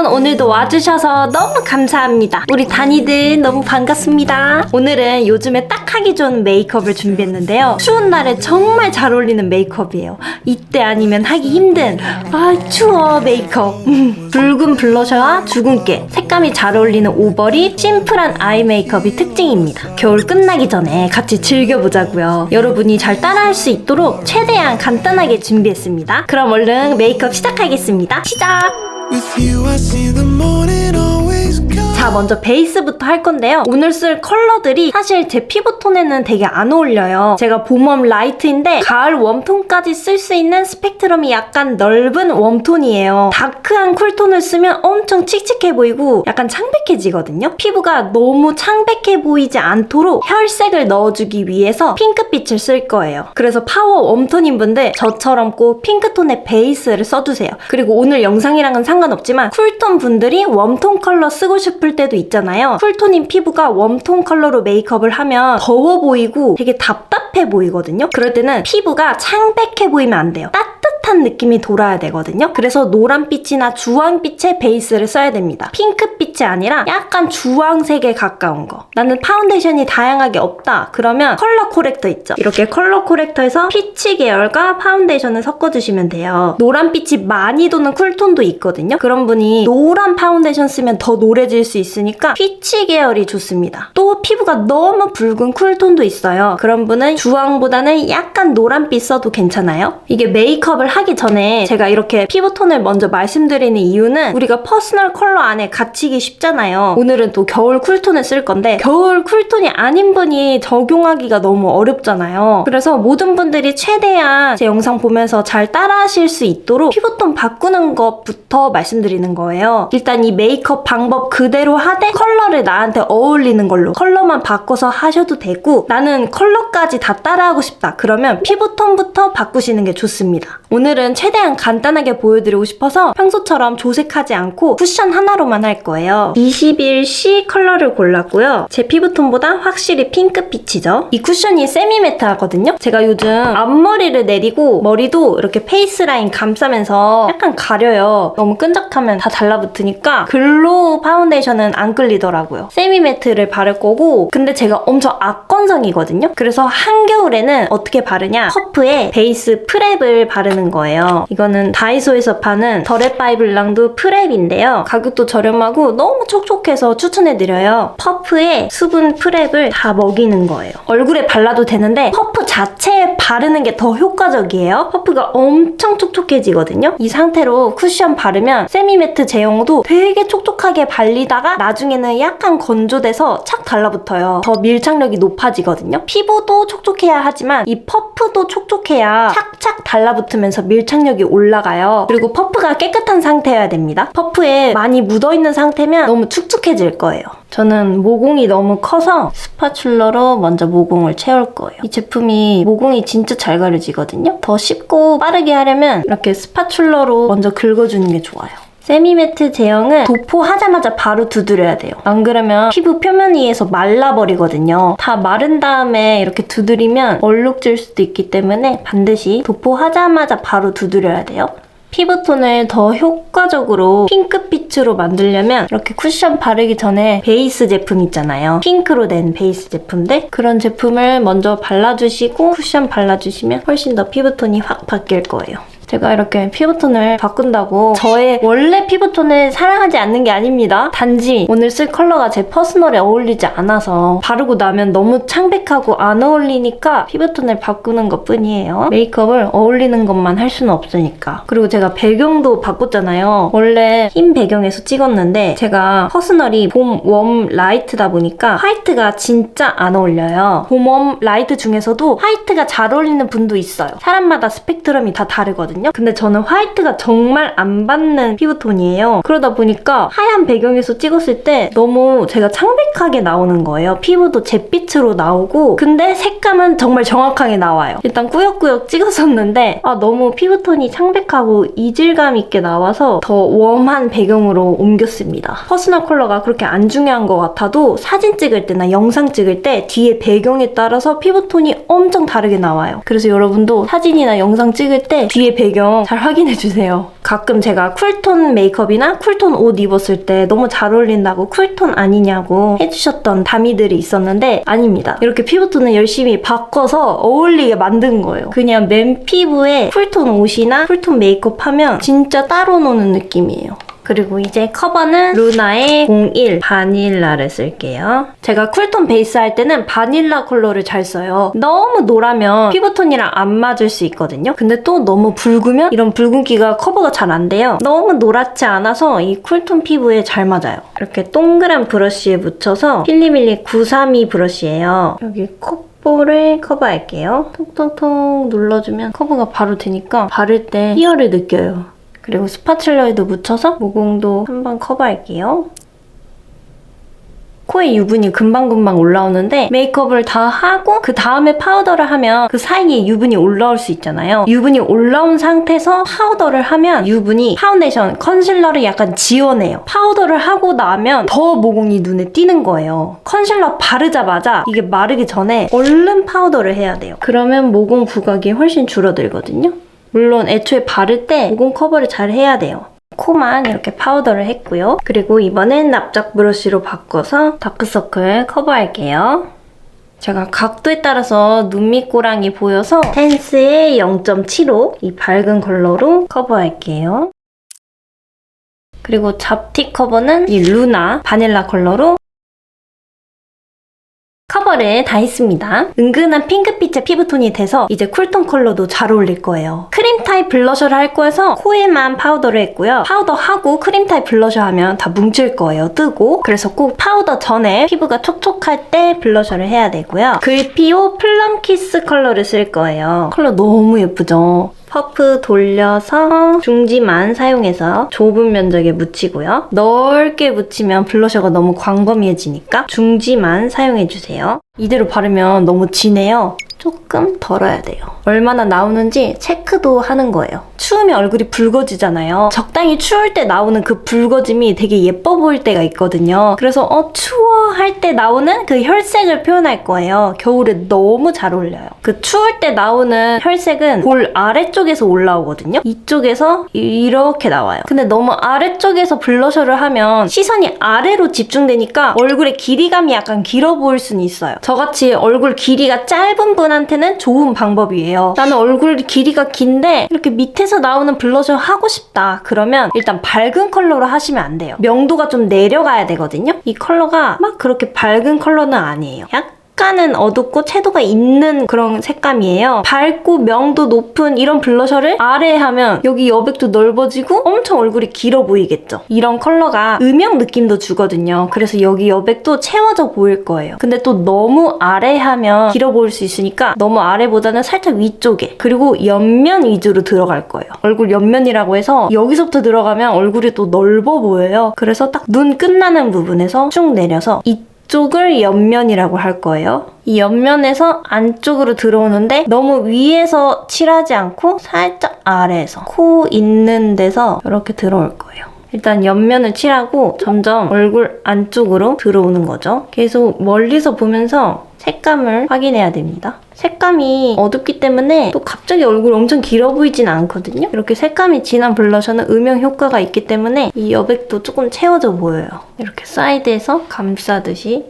여러분, 오늘도 와주셔서 너무 감사합니다. 우리 다니들 너무 반갑습니다. 오늘은 요즘에 딱 하기 좋은 메이크업을 준비했는데요. 추운 날에 정말 잘 어울리는 메이크업이에요. 이때 아니면 하기 힘든 추워 메이크업. 붉은 블러셔와 주근깨, 색감이 잘 어울리는 오버립, 심플한 아이 메이크업이 특징입니다. 겨울 끝나기 전에 같이 즐겨보자고요. 여러분이 잘 따라할 수 있도록 최대한 간단하게 준비했습니다. 그럼 얼른 메이크업 시작하겠습니다. 시작! 자, 먼저 베이스부터 할 건데요. 오늘 쓸 컬러들이 사실 제 피부톤에는 되게 안 어울려요. 제가 봄웜 라이트인데 가을 웜톤까지 쓸 수 있는 스펙트럼이 약간 넓은 웜톤이에요. 다크한 쿨톤을 쓰면 엄청 칙칙해 보이고 약간 창백해지거든요. 피부가 너무 창백해 보이지 않도록 혈색을 넣어주기 위해서 핑크빛을 쓸 거예요. 그래서 파워 웜톤인 분들 저처럼 꼭 핑크톤의 베이스를 써주세요. 그리고 오늘 영상이랑은 상관없지만 쿨톤 분들이 웜톤 컬러 쓰고 싶을 때도 있잖아요. 쿨톤인 피부가 웜톤 컬러로 메이크업을 하면 더워 보이고 되게 답답해 보이거든요. 그럴 때는 피부가 창백해 보이면 안 돼요. 따뜻한 느낌이 돌아야 되거든요. 그래서 노란빛이나 주황빛의 베이스를 써야 됩니다. 핑크빛이 아니라 약간 주황색에 가까운 거. 나는 파운데이션이 다양하게 없다. 그러면 컬러 코렉터 있죠. 이렇게 컬러 코렉터에서 피치 계열과 파운데이션을 섞어주시면 돼요. 노란빛이 많이 도는 쿨톤도 있거든요. 그런 분이 노란 파운데이션 쓰면 더 노래질 수 있으니까 피치 계열이 좋습니다. 또 피부가 너무 붉은 쿨톤도 있어요. 그런 분은 주황보다는 약간 노란빛 써도 괜찮아요. 이게 메이크업을 하기 전에 제가 이렇게 피부톤을 먼저 말씀드리는 이유는 우리가 퍼스널 컬러 안에 갇히기 쉽잖아요. 오늘은 또 겨울 쿨톤을 쓸 건데 겨울 쿨톤이 아닌 분이 적용하기가 너무 어렵잖아요. 그래서 모든 분들이 최대한 제 영상 보면서 잘 따라하실 수 있도록 피부톤 바꾸는 것부터 말씀드리는 거예요. 일단 이 메이크업 방법 그대로 하되 컬러를 나한테 어울리는 걸로 컬러만 바꿔서 하셔도 되고 나는 컬러까지 다 따라하고 싶다. 그러면 피부톤부터 바꾸시는 게 좋습니다. 오늘은 최대한 간단하게 보여드리고 싶어서 평소처럼 조색하지 않고 쿠션 하나로만 할 거예요. 21C 컬러를 골랐고요. 제 피부톤보다 확실히 핑크빛이죠. 이 쿠션이 세미매트하거든요. 제가 요즘 앞머리를 내리고 머리도 이렇게 페이스 라인 감싸면서 약간 가려요. 너무 끈적하면 다 달라붙으니까 글로우 파운데이션은 안 끌리더라고요. 세미매트를 바를 거고 근데 제가 엄청 악건성이거든요. 그래서 한겨울에는 어떻게 바르냐? 퍼프에 베이스 프랩을 바르는 거예요. 이거는 다이소에서 파는 더레파이블랑드 프랩인데요. 가격도 저렴하고 너무 촉촉해서 추천해드려요. 퍼프에 수분 프랩을 다 먹이는 거예요. 얼굴에 발라도 되는데 퍼프 자체에 바르는 게 더 효과적이에요. 퍼프가 엄청 촉촉해지거든요. 이 상태로 쿠션 바르면 세미매트 제형도 되게 촉촉하게 발리다가 나중에는 약간 건조돼서 착 달라붙어요. 더 밀착력이 높아지거든요. 피부도 촉촉해야 하지만 이 퍼프도 촉촉해야 착착 달라붙으면서 밀착력이 올라가요. 그리고 퍼프가 깨끗한 상태여야 됩니다. 퍼프에 많이 묻어있는 상태면 너무 축축해질 거예요. 저는 모공이 너무 커서 스파츌러로 먼저 모공을 채울 거예요. 이 제품이 모공이 진짜 잘 가려지거든요. 더 쉽고 빠르게 하려면 이렇게 스파츌러로 먼저 긁어주는 게 좋아요. 세미매트 제형은 도포하자마자 바로 두드려야 돼요. 안 그러면 피부 표면 위에서 말라버리거든요. 다 마른 다음에 이렇게 두드리면 얼룩질 수도 있기 때문에 반드시 도포하자마자 바로 두드려야 돼요. 피부톤을 더 효과적으로 핑크빛으로 만들려면 이렇게 쿠션 바르기 전에 베이스 제품 있잖아요. 핑크로 된 베이스 제품들 그런 제품을 먼저 발라주시고 쿠션 발라주시면 훨씬 더 피부톤이 확 바뀔 거예요. 제가 이렇게 피부톤을 바꾼다고 저의 원래 피부톤을 사랑하지 않는 게 아닙니다. 단지 오늘 쓸 컬러가 제 퍼스널에 어울리지 않아서 바르고 나면 너무 창백하고 안 어울리니까 피부톤을 바꾸는 것 뿐이에요. 메이크업을 어울리는 것만 할 수는 없으니까. 그리고 제가 배경도 바꿨잖아요. 원래 흰 배경에서 찍었는데 제가 퍼스널이 봄 웜 라이트다 보니까 화이트가 진짜 안 어울려요. 봄 웜 라이트 중에서도 화이트가 잘 어울리는 분도 있어요. 사람마다 스펙트럼이 다 다르거든요. 근데 저는 화이트가 정말 안 받는 피부톤이에요. 그러다 보니까 하얀 배경에서 찍었을 때 너무 제가 창백하게 나오는 거예요. 피부도 잿빛으로 나오고 근데 색감은 정말 정확하게 나와요. 일단 꾸역꾸역 찍었었는데 너무 피부톤이 창백하고 이질감 있게 나와서 더 웜한 배경으로 옮겼습니다. 퍼스널 컬러가 그렇게 안 중요한 것 같아도 사진 찍을 때나 영상 찍을 때 뒤에 배경에 따라서 피부톤이 엄청 다르게 나와요. 그래서 여러분도 사진이나 영상 찍을 때 뒤에 배경 배경 잘 확인해주세요. 가끔 제가 쿨톤 메이크업이나 쿨톤 옷 입었을 때 너무 잘 어울린다고 쿨톤 아니냐고 해주셨던 다미들이 있었는데 아닙니다. 이렇게 피부톤을 열심히 바꿔서 어울리게 만든 거예요. 그냥 맨 피부에 쿨톤 옷이나 쿨톤 메이크업 하면 진짜 따로 노는 느낌이에요. 그리고 이제 커버는 루나의 01 바닐라를 쓸게요. 제가 쿨톤 베이스 할 때는 바닐라 컬러를 잘 써요. 너무 노라면 피부톤이랑 안 맞을 수 있거든요. 근데 또 너무 붉으면 이런 붉은기가 커버가 잘 안 돼요. 너무 노랗지 않아서 이 쿨톤 피부에 잘 맞아요. 이렇게 동그란 브러쉬에 묻혀서 필리밀리 932 브러쉬예요. 여기 콧볼을 커버할게요. 톡톡톡 눌러주면 커버가 바로 되니까 바를 때 희열을 느껴요. 그리고 스파츌러에도 묻혀서 모공도 한번 커버할게요. 코에 유분이 금방금방 올라오는데 메이크업을 다 하고 그 다음에 파우더를 하면 그 사이에 유분이 올라올 수 있잖아요. 유분이 올라온 상태에서 파우더를 하면 유분이 파운데이션, 컨실러를 약간 지워내요. 파우더를 하고 나면 더 모공이 눈에 띄는 거예요. 컨실러 바르자마자 이게 마르기 전에 얼른 파우더를 해야 돼요. 그러면 모공 부각이 훨씬 줄어들거든요. 물론 애초에 바를 때 모공 커버를 잘 해야 돼요. 코만 이렇게 파우더를 했고요. 그리고 이번엔 납작 브러쉬로 바꿔서 다크서클 커버할게요. 제가 각도에 따라서 눈 밑꼬랑이 보여서 텐스의 0.75 이 밝은 컬러로 커버할게요. 그리고 잡티 커버는 이 루나 바닐라 컬러로 커버를 다 했습니다. 은근한 핑크빛의 피부톤이 돼서 이제 쿨톤 컬러도 잘 어울릴 거예요. 크림 타입 블러셔를 할 거여서 코에만 파우더를 했고요. 파우더하고 크림 타입 블러셔 하면 다 뭉칠 거예요. 뜨고. 그래서 꼭 파우더 전에 피부가 촉촉할 때 블러셔를 해야 되고요. 글피오 플럼 키스 컬러를 쓸 거예요. 컬러 너무 예쁘죠? 퍼프 돌려서 중지만 사용해서 좁은 면적에 묻히고요. 넓게 묻히면 블러셔가 너무 광범위해지니까 중지만 사용해주세요. 이대로 바르면 너무 진해요. 조금 덜어야 돼요. 얼마나 나오는지 체크도 하는 거예요. 추우면 얼굴이 붉어지잖아요. 적당히 추울 때 나오는 그 붉어짐이 되게 예뻐 보일 때가 있거든요. 그래서 추워 할 때 나오는 그 혈색을 표현할 거예요. 겨울에 너무 잘 어울려요. 그 추울 때 나오는 혈색은 볼 아래쪽에서 올라오거든요. 이쪽에서 이렇게 나와요. 근데 너무 아래쪽에서 블러셔를 하면 시선이 아래로 집중되니까 얼굴의 길이감이 약간 길어 보일 수는 있어요. 저같이 얼굴 길이가 짧은 분한테는 좋은 방법이에요. 나는 얼굴 길이가 긴데 이렇게 밑에서 나오는 블러셔 하고 싶다. 그러면 일단 밝은 컬러로 하시면 안 돼요. 명도가 좀 내려가야 되거든요. 이 컬러가 막 그렇게 밝은 컬러는 아니에요. 약간은 어둡고 채도가 있는 그런 색감이에요. 밝고 명도 높은 이런 블러셔를 아래에 하면 여기 여백도 넓어지고 엄청 얼굴이 길어 보이겠죠. 이런 컬러가 음영 느낌도 주거든요. 그래서 여기 여백도 채워져 보일 거예요. 근데 또 너무 아래에 하면 길어 보일 수 있으니까 너무 아래보다는 살짝 위쪽에 그리고 옆면 위주로 들어갈 거예요. 얼굴 옆면이라고 해서 여기서부터 들어가면 얼굴이 또 넓어 보여요. 그래서 딱 눈 끝나는 부분에서 쭉 내려서 이쪽을 옆면이라고 할 거예요. 이 옆면에서 안쪽으로 들어오는데 너무 위에서 칠하지 않고 살짝 아래에서 코 있는 데서 이렇게 들어올 거예요. 일단 옆면을 칠하고 점점 얼굴 안쪽으로 들어오는 거죠. 계속 멀리서 보면서 색감을 확인해야 됩니다. 색감이 어둡기 때문에 또 갑자기 얼굴 엄청 길어 보이진 않거든요. 이렇게 색감이 진한 블러셔는 음영 효과가 있기 때문에 이 여백도 조금 채워져 보여요. 이렇게 사이드에서 감싸듯이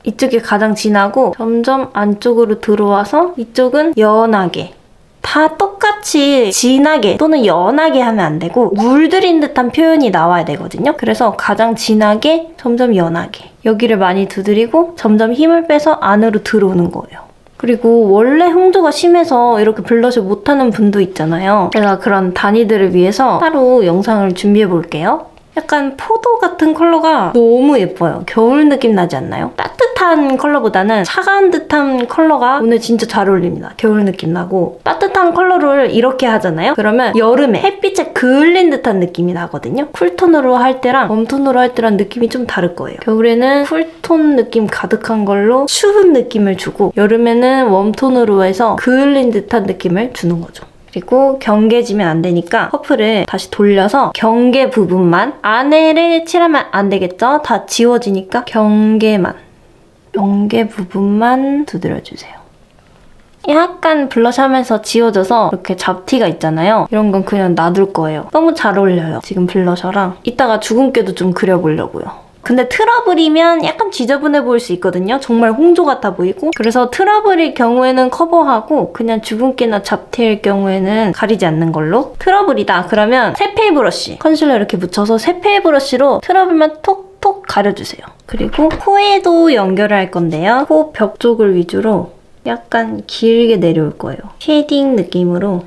이쪽이 가장 진하고 점점 안쪽으로 들어와서 이쪽은 연하게 다 똑같이 진하게 또는 연하게 하면 안 되고 물들인 듯한 표현이 나와야 되거든요. 그래서 가장 진하게 점점 연하게 여기를 많이 두드리고 점점 힘을 빼서 안으로 들어오는 거예요. 그리고 원래 홍조가 심해서 이렇게 블러셔 못하는 분도 있잖아요. 제가 그런 다니들을 위해서 따로 영상을 준비해 볼게요. 약간 포도 같은 컬러가 너무 예뻐요. 겨울 느낌 나지 않나요? 따뜻한 컬러보다는 차가운 듯한 컬러가 오늘 진짜 잘 어울립니다. 겨울 느낌 나고 따뜻한 컬러를 이렇게 하잖아요? 그러면 여름에 햇빛에 그을린 듯한 느낌이 나거든요? 쿨톤으로 할 때랑 웜톤으로 할 때랑 느낌이 좀 다를 거예요. 겨울에는 쿨톤 느낌 가득한 걸로 추운 느낌을 주고 여름에는 웜톤으로 해서 그을린 듯한 느낌을 주는 거죠. 그리고 경계지면 안 되니까 퍼프를 다시 돌려서 경계 부분만 안에를 칠하면 안 되겠죠? 다 지워지니까 경계 부분만 두드려주세요. 약간 블러셔하면서 지워져서 이렇게 잡티가 있잖아요. 이런 건 그냥 놔둘 거예요. 너무 잘 어울려요. 지금 블러셔랑. 이따가 주근깨도 좀 그려보려고요. 근데 트러블이면 약간 지저분해 보일 수 있거든요. 정말 홍조 같아 보이고. 그래서 트러블일 경우에는 커버하고 그냥 주근깨나 잡티일 경우에는 가리지 않는 걸로. 트러블이다. 그러면 새페이 브러쉬. 컨실러 이렇게 묻혀서 새페이 브러쉬로 트러블만 톡톡 가려주세요. 그리고 코에도 연결을 할 건데요. 코 벽 쪽을 위주로 약간 길게 내려올 거예요. 쉐이딩 느낌으로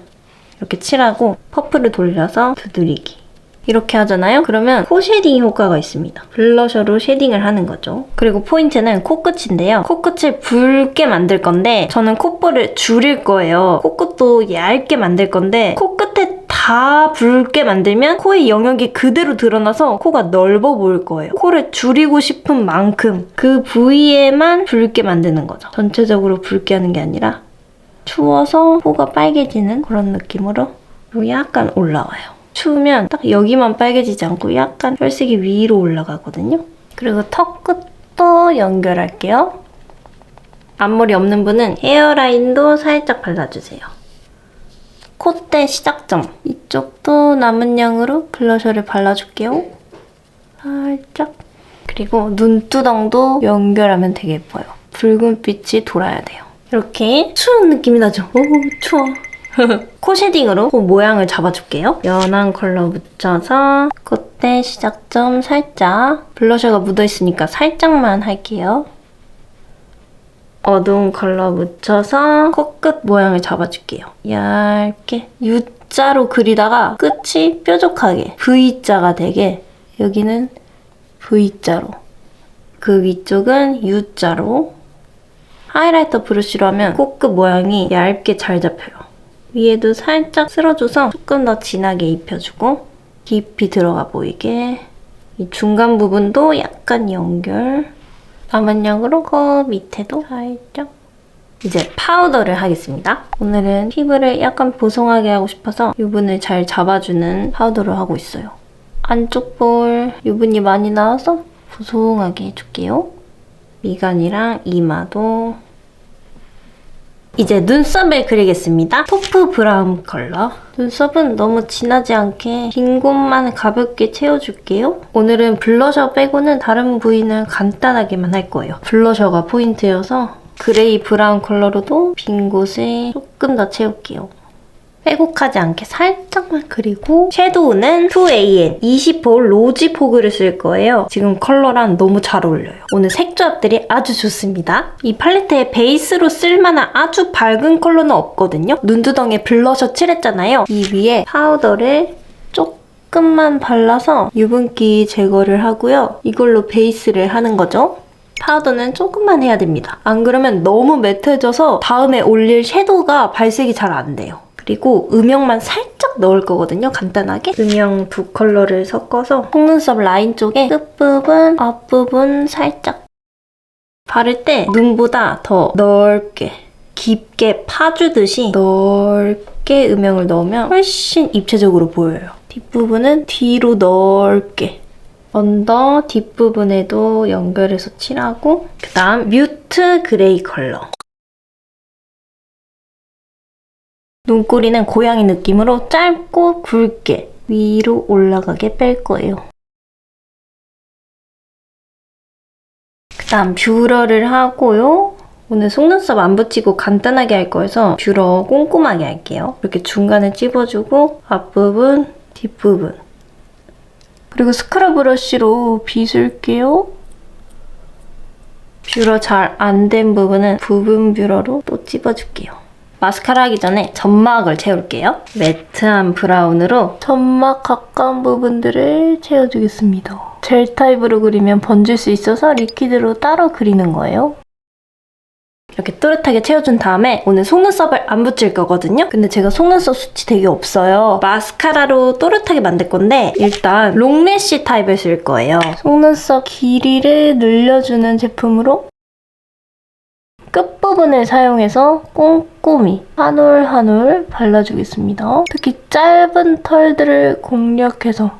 이렇게 칠하고 퍼프를 돌려서 두드리기. 이렇게 하잖아요? 그러면 코 쉐딩 효과가 있습니다. 블러셔로 쉐딩을 하는 거죠. 그리고 포인트는 코끝인데요. 코끝을 붉게 만들 건데 저는 콧볼을 줄일 거예요. 코끝도 얇게 만들 건데 코끝에 다 붉게 만들면 코의 영역이 그대로 드러나서 코가 넓어 보일 거예요. 코를 줄이고 싶은 만큼 그 부위에만 붉게 만드는 거죠. 전체적으로 붉게 하는 게 아니라 추워서 코가 빨개지는 그런 느낌으로 약간 올라와요. 추우면 딱 여기만 빨개지지 않고 약간 혈색이 위로 올라가거든요. 그리고 턱 끝도 연결할게요. 앞머리 없는 분은 헤어라인도 살짝 발라주세요. 콧대 시작점. 이쪽도 남은 양으로 블러셔를 발라줄게요. 살짝. 그리고 눈두덩도 연결하면 되게 예뻐요. 붉은 빛이 돌아야 돼요. 이렇게 추운 느낌이 나죠? 오, 추워. 코 쉐딩으로 코 모양을 잡아줄게요. 연한 컬러 묻혀서 콧대 시작점 살짝. 블러셔가 묻어있으니까 살짝만 할게요. 어두운 컬러 묻혀서 코끝 모양을 잡아줄게요. 얇게 U자로 그리다가 끝이 뾰족하게 V자가 되게 여기는 V자로 그 위쪽은 U자로 하이라이터 브러쉬로 하면 코끝 모양이 얇게 잘 잡혀요. 위에도 살짝 쓸어줘서 조금 더 진하게 입혀주고 깊이 들어가 보이게 이 중간 부분도 약간 연결 남은 양으로 그 밑에도 살짝 이제 파우더를 하겠습니다. 오늘은 피부를 약간 보송하게 하고 싶어서 유분을 잘 잡아주는 파우더를 하고 있어요. 안쪽 볼 유분이 많이 나와서 보송하게 해줄게요. 미간이랑 이마도 이제 눈썹을 그리겠습니다. 토프 브라운 컬러. 눈썹은 너무 진하지 않게 빈 곳만 가볍게 채워줄게요. 오늘은 블러셔 빼고는 다른 부위는 간단하게만 할 거예요. 블러셔가 포인트여서 그레이 브라운 컬러로도 빈 곳에 조금 더 채울게요. 빼곡하지 않게 살짝만 그리고 섀도우는 2AN 20호 로지 포그를 쓸 거예요. 지금 컬러랑 너무 잘 어울려요. 오늘 색조합들이 아주 좋습니다. 이 팔레트에 베이스로 쓸만한 아주 밝은 컬러는 없거든요. 눈두덩이에 블러셔 칠했잖아요. 이 위에 파우더를 조금만 발라서 유분기 제거를 하고요. 이걸로 베이스를 하는 거죠. 파우더는 조금만 해야 됩니다. 안 그러면 너무 매트해져서 다음에 올릴 섀도우가 발색이 잘 안 돼요. 그리고 음영만 살짝 넣을 거거든요. 간단하게. 음영 두 컬러를 섞어서 속눈썹 라인 쪽에 끝부분, 앞부분 살짝 바를 때 눈보다 더 넓게, 깊게 파주듯이 넓게 음영을 넣으면 훨씬 입체적으로 보여요. 뒷부분은 뒤로 넓게 언더 뒷부분에도 연결해서 칠하고 그 다음 뮤트 그레이 컬러. 눈꼬리는 고양이 느낌으로 짧고 굵게 위로 올라가게 뺄 거예요. 그 다음 뷰러를 하고요. 오늘 속눈썹 안 붙이고 간단하게 할 거여서 뷰러 꼼꼼하게 할게요. 이렇게 중간에 찝어주고 앞부분, 뒷부분. 그리고 스크럽 브러쉬로 빗을게요. 뷰러 잘 안 된 부분은 부분 뷰러로 또 찝어줄게요. 마스카라 하기 전에 점막을 채울게요. 매트한 브라운으로 점막 가까운 부분들을 채워주겠습니다. 젤 타입으로 그리면 번질 수 있어서 리퀴드로 따로 그리는 거예요. 이렇게 또렷하게 채워준 다음에 오늘 속눈썹을 안 붙일 거거든요. 근데 제가 속눈썹 숱이 되게 없어요. 마스카라로 또렷하게 만들 건데 일단 롱래쉬 타입을 쓸 거예요. 속눈썹 길이를 늘려주는 제품으로 끝부분을 사용해서 꼼꼼히 한 올 한 올 발라주겠습니다. 특히 짧은 털들을 공략해서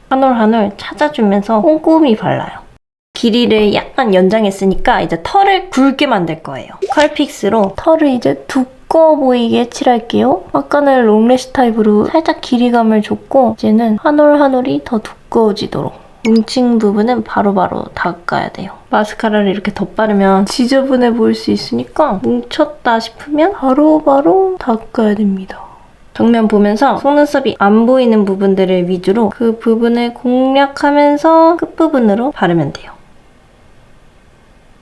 한 올 한 올 찾아주면서 꼼꼼히 발라요. 길이를 약간 연장했으니까 이제 털을 굵게 만들 거예요. 컬픽스로 털을 이제 두꺼워 보이게 칠할게요. 아까는 롱래쉬 타입으로 살짝 길이감을 줬고 이제는 한 올 한 올이 더 두꺼워지도록 뭉친 부분은 바로바로 닦아야 돼요. 마스카라를 이렇게 덧바르면 지저분해 보일 수 있으니까 뭉쳤다 싶으면 바로바로 닦아야 됩니다. 정면 보면서 속눈썹이 안 보이는 부분들을 위주로 그 부분을 공략하면서 끝부분으로 바르면 돼요.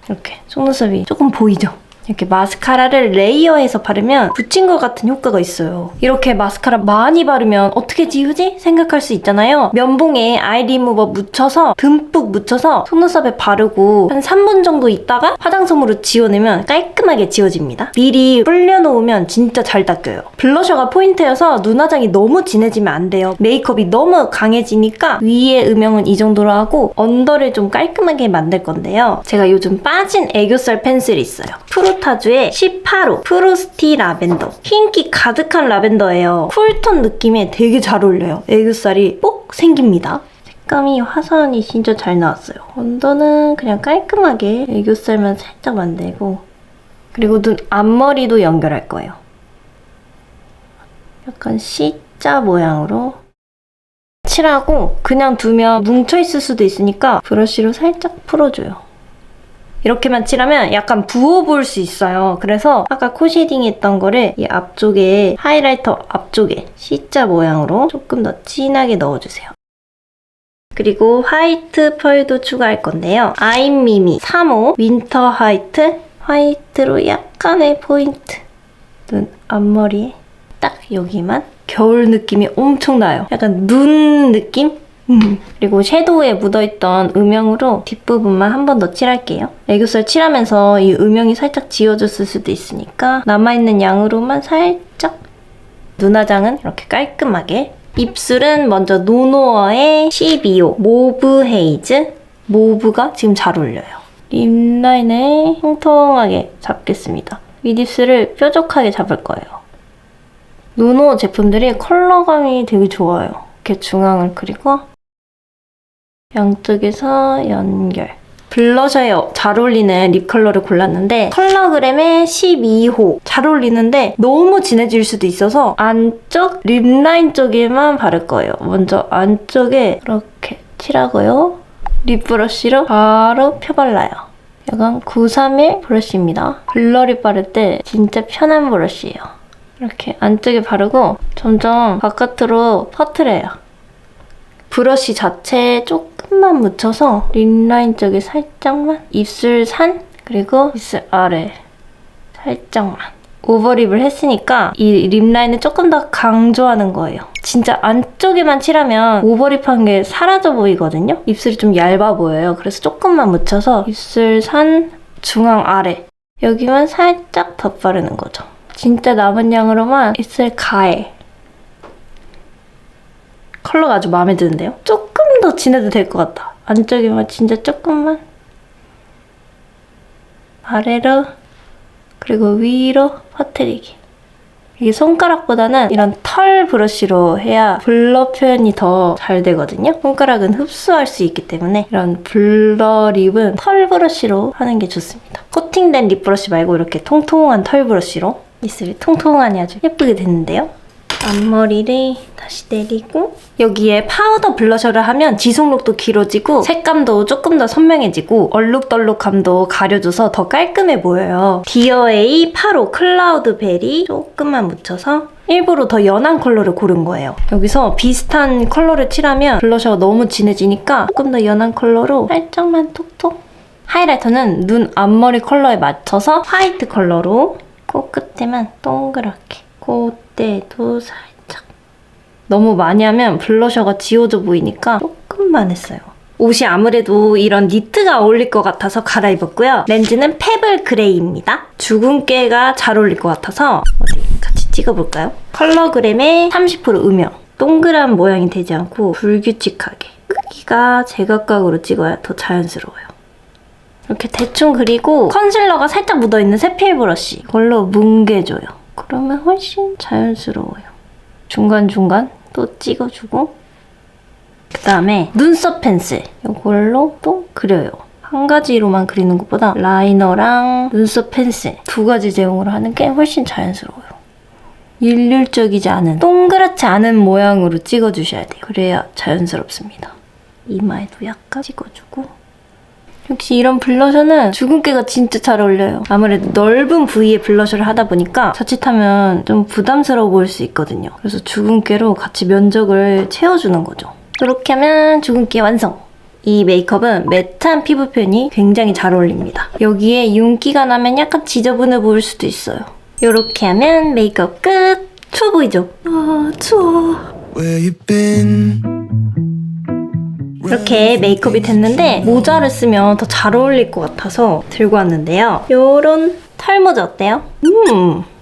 이렇게 속눈썹이 조금 보이죠? 이렇게 마스카라를 레이어해서 바르면 붙인 것 같은 효과가 있어요. 이렇게 마스카라 많이 바르면 어떻게 지우지? 생각할 수 있잖아요. 면봉에 아이 리무버 묻혀서 듬뿍 묻혀서 속눈썹에 바르고 한 3분 정도 있다가 화장솜으로 지워내면 깔끔하게 지워집니다. 미리 불려놓으면 진짜 잘 닦여요. 블러셔가 포인트여서 눈화장이 너무 진해지면 안 돼요. 메이크업이 너무 강해지니까 위에 음영은 이 정도로 하고 언더를 좀 깔끔하게 만들 건데요. 제가 요즘 빠진 애교살 펜슬이 있어요. 프로타주의 18호 프로스티 라벤더. 흰기 가득한 라벤더예요. 쿨톤 느낌에 되게 잘 어울려요. 애교살이 뽁 생깁니다. 색감이 화사하니 진짜 잘 나왔어요. 언더는 그냥 깔끔하게 애교살만 살짝 만들고 그리고 눈 앞머리도 연결할 거예요. 약간 C자 모양으로 칠하고 그냥 두면 뭉쳐있을 수도 있으니까 브러쉬로 살짝 풀어줘요. 이렇게만 칠하면 약간 부어 보일 수 있어요. 그래서 아까 코 쉐딩 했던 거를 이 앞쪽에 하이라이터 앞쪽에 C자 모양으로 조금 더 진하게 넣어주세요. 그리고 화이트 펄도 추가할 건데요. 아임미미 3호 윈터 화이트로 약간의 포인트. 눈 앞머리에 딱 여기만 겨울 느낌이 엄청 나요. 약간 눈 느낌? 그리고 섀도우에 묻어있던 음영으로 뒷부분만 한 번 더 칠할게요. 애교살 칠하면서 이 음영이 살짝 지워졌을 수도 있으니까 남아있는 양으로만 살짝. 눈화장은 이렇게 깔끔하게. 입술은 먼저 노노어의 12호 모브 헤이즈. 모브가 지금 잘 어울려요. 립라인을 통통하게 잡겠습니다. 윗입술을 뾰족하게 잡을 거예요. 노노어 제품들이 컬러감이 되게 좋아요. 이렇게 중앙을 그리고 양쪽에서 연결. 블러셔에 잘 어울리는 립 컬러를 골랐는데 컬러그램의 12호. 잘 어울리는데 너무 진해질 수도 있어서 안쪽 립라인 쪽에만 바를 거예요. 먼저 안쪽에 이렇게 칠하고요. 립 브러쉬로 바로 펴발라요. 약간 931 브러쉬입니다. 블러립 바를 때 진짜 편한 브러쉬예요. 이렇게 안쪽에 바르고 점점 바깥으로 퍼트려요. 브러쉬 자체에 조금만 묻혀서 립라인 쪽에 살짝만, 입술 산 그리고 입술 아래 살짝만. 오버립을 했으니까 이 립라인을 조금 더 강조하는 거예요. 진짜 안쪽에만 칠하면 오버립한 게 사라져 보이거든요. 입술이 좀 얇아 보여요. 그래서 조금만 묻혀서 입술 산 중앙 아래 여기만 살짝 덧바르는 거죠. 진짜 남은 양으로만 입술 가에. 컬러가 아주 마음에 드는데요? 조금 더 진해도 될 것 같다. 안쪽에만 진짜 조금만. 아래로 그리고 위로 퍼뜨리기. 이게 손가락보다는 이런 털 브러쉬로 해야 블러 표현이 더 잘 되거든요. 손가락은 흡수할 수 있기 때문에 이런 블러 립은 털 브러쉬로 하는 게 좋습니다. 코팅된 립 브러쉬 말고 이렇게 통통한 털 브러쉬로 입술이 통통하니 아주 예쁘게 됐는데요. 앞머리를 다시 내리고 여기에 파우더 블러셔를 하면 지속력도 길어지고 색감도 조금 더 선명해지고 얼룩덜룩함도 가려줘서 더 깔끔해 보여요. 디어에이 8호 클라우드 베리 조금만 묻혀서 일부러 더 연한 컬러를 고른 거예요. 여기서 비슷한 컬러를 칠하면 블러셔가 너무 진해지니까 조금 더 연한 컬러로 살짝만 톡톡. 하이라이터는 눈 앞머리 컬러에 맞춰서 화이트 컬러로 코끝에만 동그랗게. 콧대도 살짝. 너무 많이 하면 블러셔가 지워져 보이니까 조금만 했어요. 옷이 아무래도 이런 니트가 어울릴 것 같아서 갈아입었고요. 렌즈는 페블 그레이입니다. 주근깨가 잘 어울릴 것 같아서 어디 같이 찍어볼까요? 컬러그램의 30% 음영. 동그란 모양이 되지 않고 불규칙하게. 크기가 제각각으로 찍어야 더 자연스러워요. 이렇게 대충 그리고 컨실러가 살짝 묻어있는 세필 브러쉬. 이걸로 뭉개줘요. 그러면 훨씬 자연스러워요. 중간중간 또 찍어주고 그 다음에 눈썹 펜슬 이걸로 또 그려요. 한 가지로만 그리는 것보다 라이너랑 눈썹 펜슬 두 가지 제형으로 하는 게 훨씬 자연스러워요. 일률적이지 않은, 동그랗지 않은 모양으로 찍어주셔야 돼요. 그래야 자연스럽습니다. 이마에도 약간 찍어주고. 역시 이런 블러셔는 주근깨가 진짜 잘 어울려요. 아무래도 넓은 부위에 블러셔를 하다 보니까 자칫하면 좀 부담스러워 보일 수 있거든요. 그래서 주근깨로 같이 면적을 채워주는 거죠. 이렇게 하면 주근깨 완성! 이 메이크업은 매트한 피부 표현이 굉장히 잘 어울립니다. 여기에 윤기가 나면 약간 지저분해 보일 수도 있어요. 이렇게 하면 메이크업 끝! 추워 보이죠? 아, 추워. 이렇게 메이크업이 됐는데 모자를 쓰면 더 잘 어울릴 것 같아서 들고 왔는데요. 요런 털모자 어때요?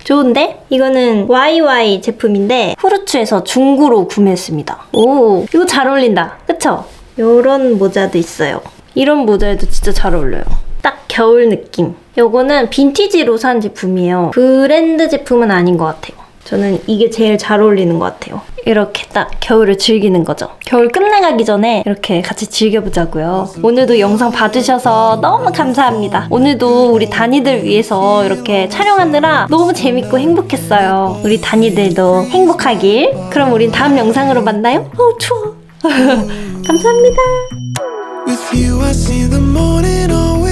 좋은데? 이거는 YY 제품인데 후르츠에서 중고로 구매했습니다. 오, 이거 잘 어울린다. 그쵸? 요런 모자도 있어요. 이런 모자에도 진짜 잘 어울려요. 딱 겨울 느낌. 요거는 빈티지로 산 제품이에요. 브랜드 제품은 아닌 것 같아요. 저는 이게 제일 잘 어울리는 것 같아요. 이렇게 딱 겨울을 즐기는 거죠. 겨울 끝나가기 전에 이렇게 같이 즐겨보자고요. 오늘도 영상 봐주셔서 너무 감사합니다. 오늘도 우리 다니들 위해서 이렇게 촬영하느라 너무 재밌고 행복했어요. 우리 다니들도 행복하길. 그럼 우린 다음 영상으로 만나요. 추워. 감사합니다. With you, I see the morning always